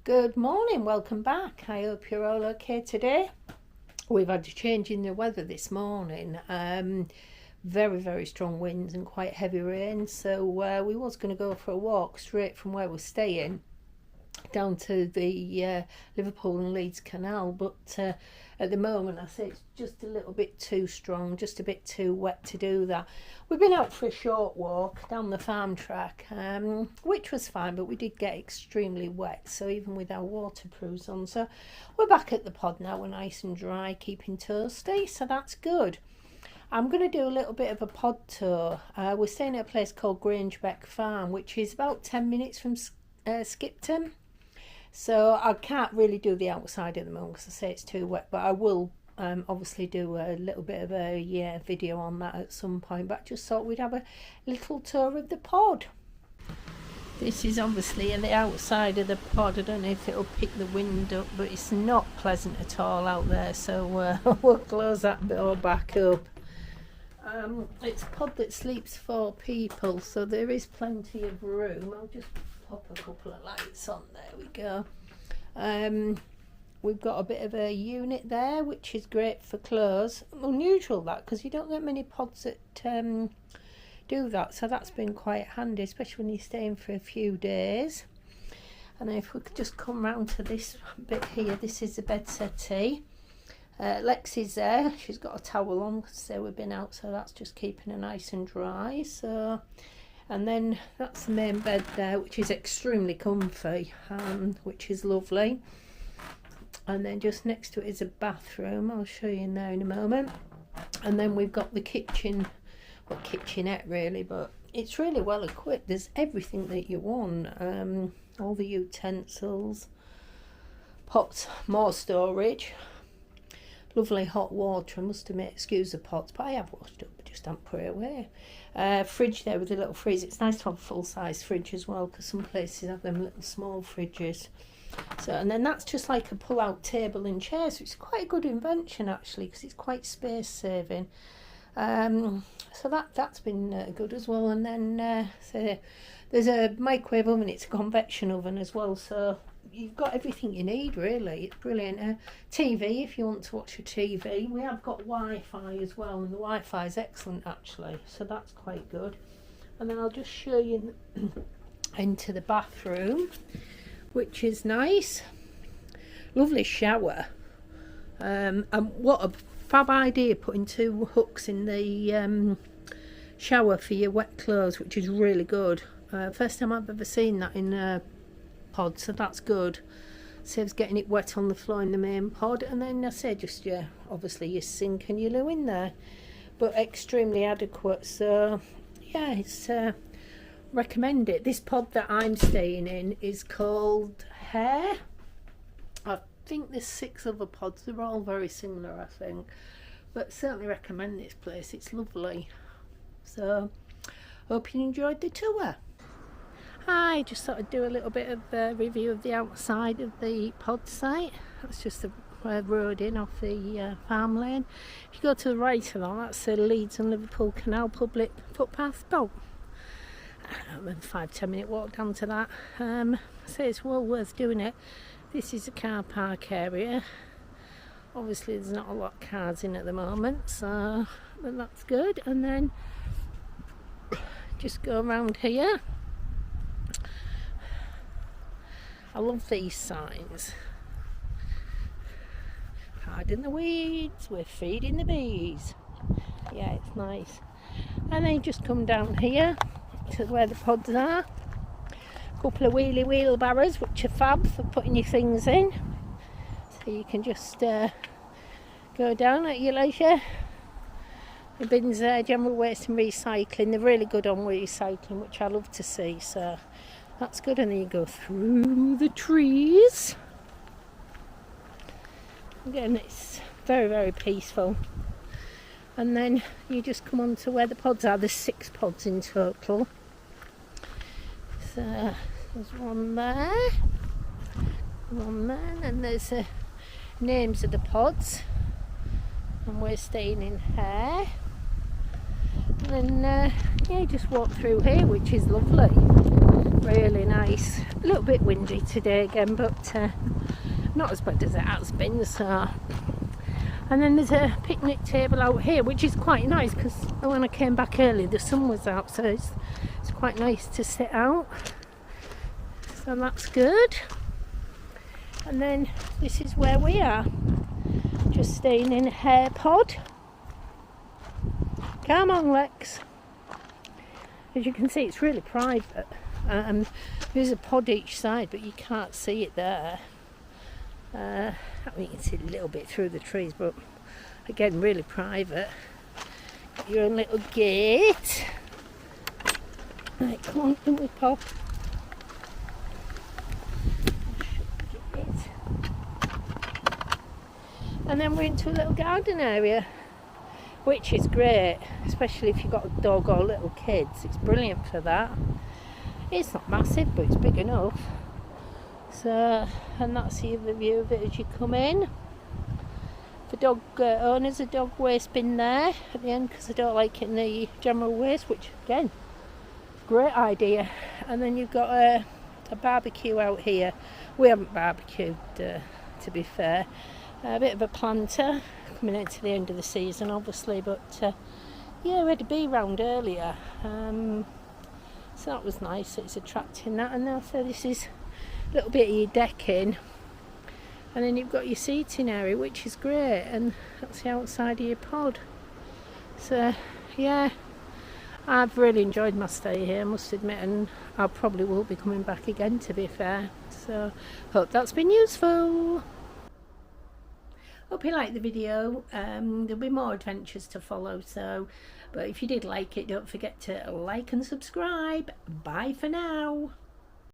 Good morning, welcome back. I hope you're all okay today. We've had a change in the weather this morning. Very strong winds and quite heavy rain, so we was going to go for a walk straight from where we're staying down to the Liverpool and Leeds Canal, but at the moment I say it's just a little bit too strong, just a bit too wet to do that. We've been out for a short walk down the farm track, which was fine, but we did get extremely wet, so even with our waterproofs on. So we're back at the pod now, we're nice and dry, keeping toasty, so that's good. I'm going to do a little bit of a pod tour. We're staying at a place called Grange Beck Farm, which is about 10 minutes from Skipton. So I can't really do the outside at the moment because I say it's too wet, but I will obviously do a little bit of a video on that at some point. But I just thought we'd have a little tour of the pod. This is obviously the outside of the pod. I don't know if it'll pick the wind up, but it's not pleasant at all out there, so we'll close that door back up. It's a pod that sleeps 4 people, so there is plenty of room. I'll just pop a couple of lights on. There we go. We've got a bit of a unit there, which is great for clothes. Unusual that, because you don't get many pods that do that, so that's been quite handy, especially when you're staying for a few days. And if we could just come round to this bit here, this is the bed settee. Lexi's there, she's got a towel on because we've been out, so that's just keeping her nice and dry. So, and then that's the main bed there, which is extremely comfy, which is lovely. And then just next to it is a bathroom. I'll show you now in a moment. And then we've got the kitchen, well, kitchenette really, but it's really well equipped. There's everything that you want, all the utensils, pots, more storage. Lovely hot water. I must admit, excuse the pots, but I have washed up, just don't put it away. Fridge there with a little freezer. It's nice to have a full-size fridge as well, because some places have them little small fridges. So, and then that's just like a pull-out table and chair, so it's quite a good invention actually, because it's quite space-saving. So that's been good as well. And then so there's a microwave oven. It's a convection oven as well, so you've got everything you need really. It's brilliant. TV if you want to watch a TV. We have got Wi-Fi as well, and the Wi-Fi is excellent actually, so that's quite good. And then I'll just show you into the bathroom, which is nice. Lovely shower. And what a fab idea, putting 2 hooks in the shower for your wet clothes, which is really good. First time I've ever seen that in a pod, so that's good. Saves getting it wet on the floor in the main pod. And then I say just obviously your sink and your loo in there, but extremely adequate. So yeah, it's recommend it. This pod that I'm staying in is called Hare. I think there's 6 other pods. They're all very similar, I think, but certainly recommend this place. It's lovely. So hope you enjoyed the tour. I just thought I'd do a little bit of a review of the outside of the pod site. That's just the road in off the farm lane. If you go to the right of that, that's the Leeds and Liverpool Canal public footpath. About 5-10 minute walk down to that. So it's well worth doing it. This is a car park area. Obviously there's not a lot of cars in at the moment, so but that's good. And then just go around here. I love these signs. Pardon the weeds, we're feeding the bees. Yeah, it's nice. And then you just come down here to where the pods are. A couple of wheelbarrows, which are fab for putting your things in. So you can just go down at your leisure. The bins there, general waste and recycling. They're really good on recycling, which I love to see. So that's good. And then you go through the trees. Again, it's very peaceful. And then you just come on to where the pods are. There's 6 pods in total. So there's one there, and there's names of the pods. And we're staying in here. And then you just walk through here, which is lovely. Really nice. A little bit windy today again, but not as bad as it has been. So, and then there's a picnic table out here, which is quite nice because when I came back early, the sun was out, so it's quite nice to sit out. So that's good. And then this is where we are, just staying in a hare pod. Come on, Lex. As you can see, it's really private. There's a pod each side, but you can't see it there. I mean, you can see a little bit through the trees, but again, really private. Got your own little gate. Right, come on, in we pop. And then we're into a little garden area, which is great, especially if you've got a dog or little kids. It's brilliant for that. It's not massive, but it's big enough. So, and that's the other view of it as you come in. For dog owners, a dog waste bin there at the end, because I don't like it in the general waste, which again, great idea. And then you've got a barbecue out here. We haven't barbecued, to be fair. A bit of a planter coming into the end of the season, obviously, but yeah, we had a bee round earlier, so that was nice. It's attracting that. And now, so this is a little bit of your decking, and then you've got your seating area, which is great, and that's the outside of your pod. So yeah, I've really enjoyed my stay here, I must admit, and I probably will be coming back again, to be fair. So hope that's been useful. Hope you liked the video. There'll be more adventures to follow, so, but if you did like it, don't forget to like and subscribe. Bye for now.